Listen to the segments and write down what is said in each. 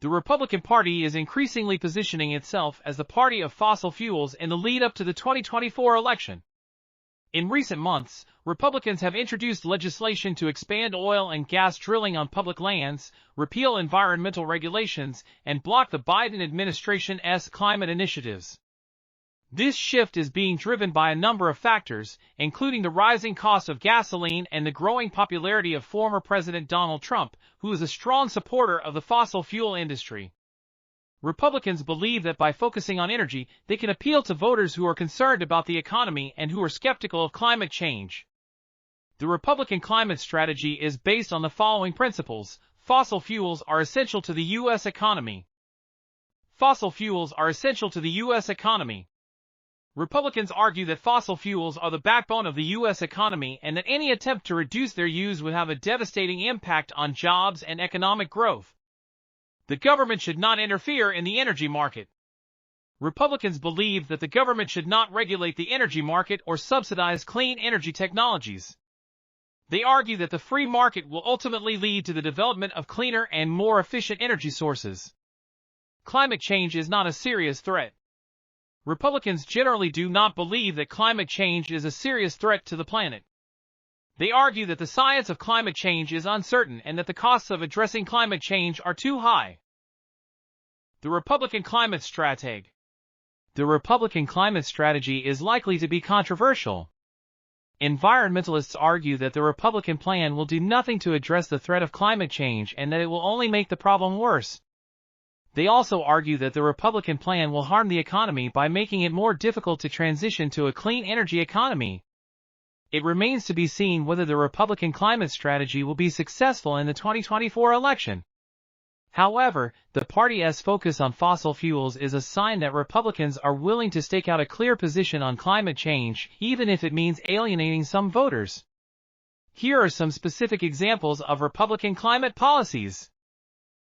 The Republican Party is increasingly positioning itself as the party of fossil fuels in the lead-up to the 2024 election. In recent months, Republicans have introduced legislation to expand oil and gas drilling on public lands, repeal environmental regulations, and block the Biden administration's climate initiatives. This shift is being driven by a number of factors, including the rising cost of gasoline and the growing popularity of former President Donald Trump, who is a strong supporter of the fossil fuel industry. Republicans believe that by focusing on energy, they can appeal to voters who are concerned about the economy and who are skeptical of climate change. The Republican climate strategy is based on the following principles. Fossil fuels are essential to the U.S. economy. Fossil fuels are essential to the U.S. economy. Republicans argue that fossil fuels are the backbone of the U.S. economy and that any attempt to reduce their use would have a devastating impact on jobs and economic growth. The government should not interfere in the energy market. Republicans believe that the government should not regulate the energy market or subsidize clean energy technologies. They argue that the free market will ultimately lead to the development of cleaner and more efficient energy sources. Climate change is not a serious threat. Republicans generally do not believe that climate change is a serious threat to the planet. They argue that the science of climate change is uncertain and that the costs of addressing climate change are too high. The Republican climate strategy. The Republican climate strategy is likely to be controversial. Environmentalists argue that the Republican plan will do nothing to address the threat of climate change and that it will only make the problem worse. They also argue that the Republican plan will harm the economy by making it more difficult to transition to a clean energy economy. It remains to be seen whether the Republican climate strategy will be successful in the 2024 election. However, the party's focus on fossil fuels is a sign that Republicans are willing to stake out a clear position on climate change, even if it means alienating some voters. Here are some specific examples of Republican climate policies.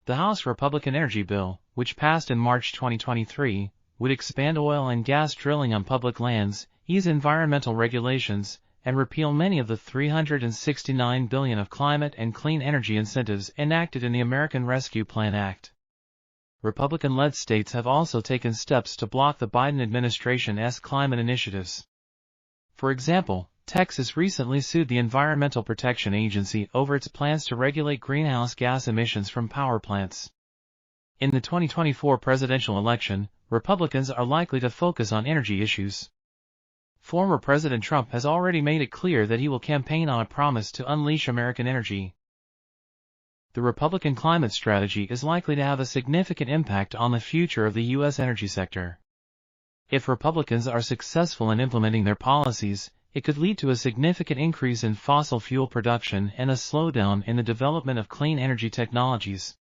The House Republican Energy Bill, which passed in March 2023, would expand oil and gas drilling on public lands, ease environmental regulations, and repeal many of the $369 billion of climate and clean energy incentives enacted in the American Rescue Plan Act. Republican-led states have also taken steps to block the Biden administration's climate initiatives. For example, Texas recently sued the Environmental Protection Agency over its plans to regulate greenhouse gas emissions from power plants. In the 2024 presidential election, Republicans are likely to focus on energy issues. Former President Trump has already made it clear that he will campaign on a promise to unleash American energy. The Republican climate strategy is likely to have a significant impact on the future of the U.S. energy sector. If Republicans are successful in implementing their policies, it could lead to a significant increase in fossil fuel production and a slowdown in the development of clean energy technologies.